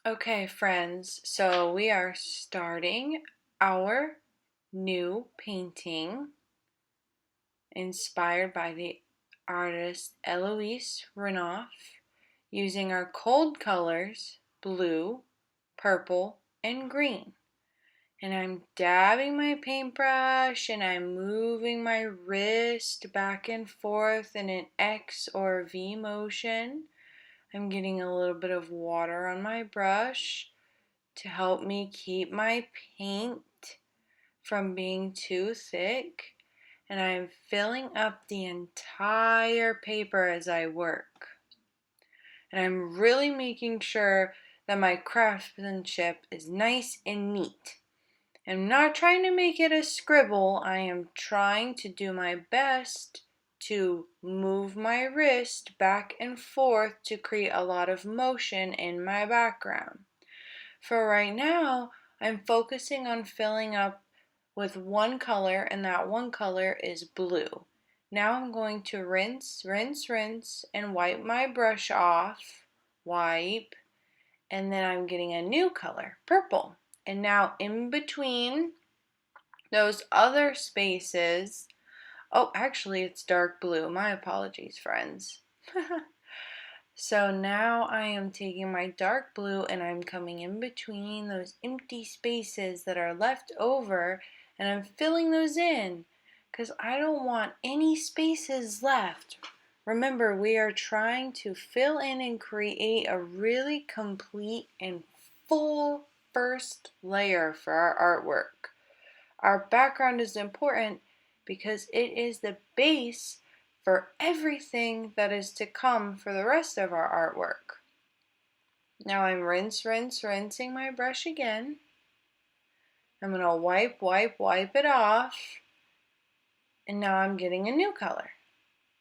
Okay, friends, so we are starting our new painting inspired by the artist Elouise Renouf using our cold colors blue, purple, and green. And I'm dabbing my paintbrush and I'm moving my wrist back and forth in an X or V motion. I'm getting a little bit of water on my brush to help me keep my paint from being too thick, and I'm filling up the entire paper as I work. And I'm really making sure that my craftsmanship is nice and neat. I'm not trying to make it a scribble, I am trying to do my best to move my wrist back and forth to create a lot of motion in my background. For right now, I'm focusing on filling up with one color, and that one color is blue. Now I'm going to rinse, rinse, rinse, and wipe my brush off. Wipe, and then I'm getting a new color, purple. And now in between those other spaces, oh, actually it's dark blue. My apologies, friends. So now I am taking my dark blue and I'm coming in between those empty spaces that are left over, and I'm filling those in because I don't want any spaces left. Remember, we are trying to fill in and create a really complete and full first layer for our artwork. Our background is important because it is the base for everything that is to come for the rest of our artwork. Now I'm rinsing my brush again. I'm going to wipe it off. And now I'm getting a new color.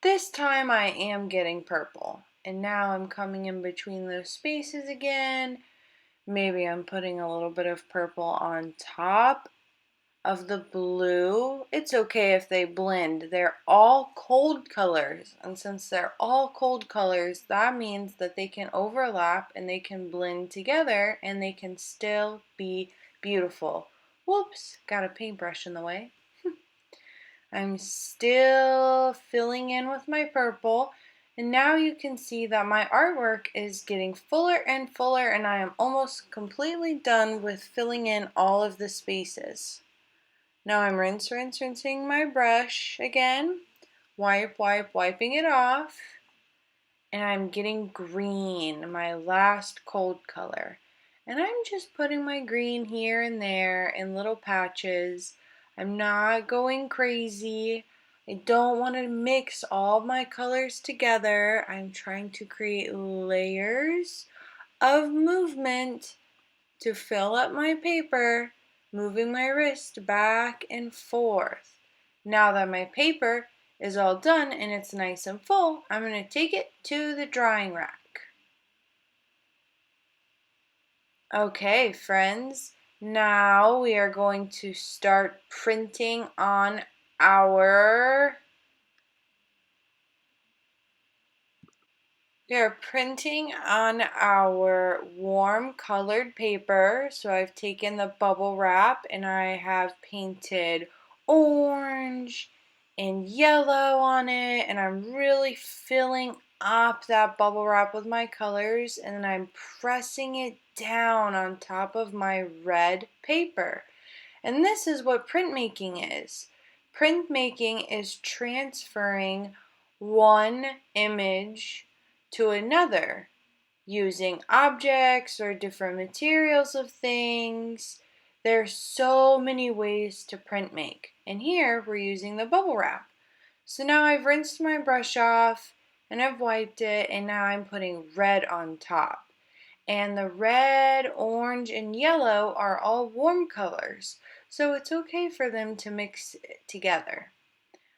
This time I am getting purple. And now I'm coming in between those spaces again. Maybe I'm putting a little bit of purple on top of the blue. It's okay if they blend. They're all cold colors. And since they're all cold colors, that means that they can overlap and they can blend together and they can still be beautiful. Whoops, got a paintbrush in the way. I'm still filling in with my purple. And now you can see that my artwork is getting fuller and fuller, and I am almost completely done with filling in all of the spaces. Now I'm rinsing my brush again, wiping it off, and I'm getting green, my last cold color. And I'm just putting my green here and there in little patches. I'm not going crazy. I don't want to mix all my colors together. I'm trying to create layers of movement to fill up my paper, moving my wrist back and forth. Now that my paper is all done and it's nice and full, I'm going to take it to the drying rack. Okay, friends, now we are going to start printing on our We are printing on our warm colored paper. So I've taken the bubble wrap and I have painted orange and yellow on it, and I'm really filling up that bubble wrap with my colors, and then I'm pressing it down on top of my red paper. And this is what printmaking is. Printmaking is transferring one image to another using objects or different materials of things. There's so many ways to print make, and here we're using the bubble wrap. So now I've rinsed my brush off and I've wiped it, and now I'm putting red on top. And the red, orange, and yellow are all warm colors, so it's okay for them to mix together.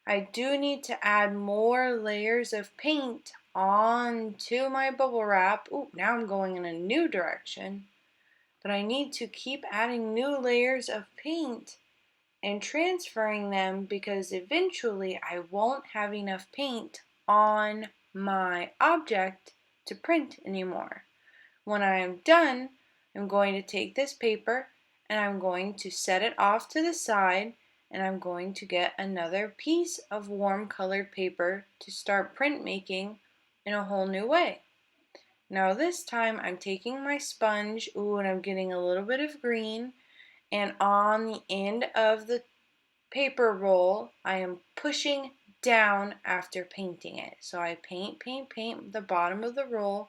I do need to add more layers of paint onto my bubble wrap. Ooh, now I'm going in a new direction. But I need to keep adding new layers of paint and transferring them because eventually I won't have enough paint on my object to print anymore. When I am done, I'm going to take this paper and I'm going to set it off to the side, and I'm going to get another piece of warm colored paper to start printmaking in a whole new way. Now this time I'm taking my sponge, and I'm getting a little bit of green, and on the end of the paper roll I am pushing down after painting it. So I paint the bottom of the roll,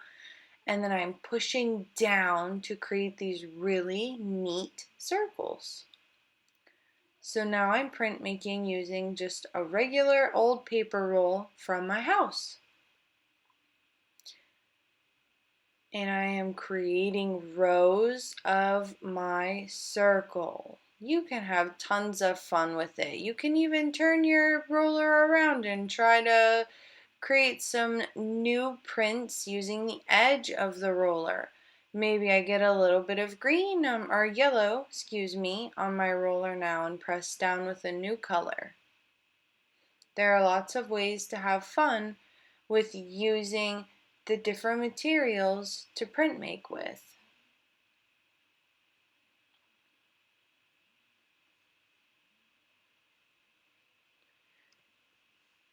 and then I'm pushing down to create these really neat circles. So now I'm printmaking using just a regular old paper roll from my house. And I am creating rows of my circle. You can have tons of fun with it. You can even turn your roller around and try to create some new prints using the edge of the roller. Maybe I get a little bit of green or yellow, on my roller now and press down with a new color. There are lots of ways to have fun with using the different materials to print make with.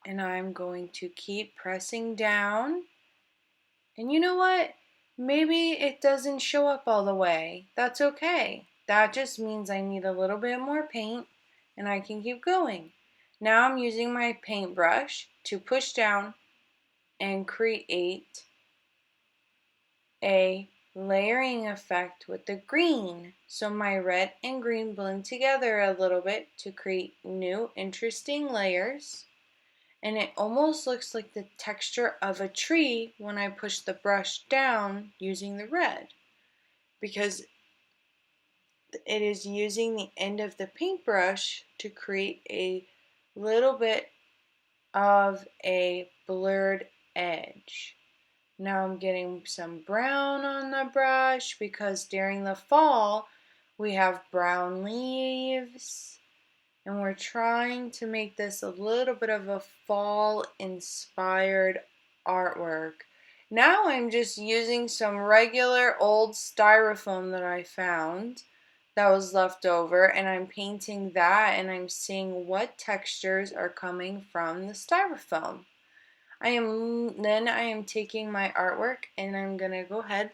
And I'm going to keep pressing down. And you know what? Maybe it doesn't show up all the way. That's okay. That just means I need a little bit more paint and I can keep going. Now I'm using my paintbrush to push down and create a layering effect with the green. So my red and green blend together a little bit to create new interesting layers. And it almost looks like the texture of a tree when I push the brush down using the red, because it is using the end of the paintbrush to create a little bit of a blurred edge. Now I'm getting some brown on the brush because during the fall we have brown leaves, and we're trying to make this a little bit of a fall inspired artwork. Now I'm just using some regular old styrofoam that I found that was left over, and I'm painting that, and I'm seeing what textures are coming from the styrofoam. I am taking my artwork and I'm going to go ahead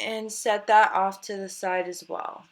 and set that off to the side as well.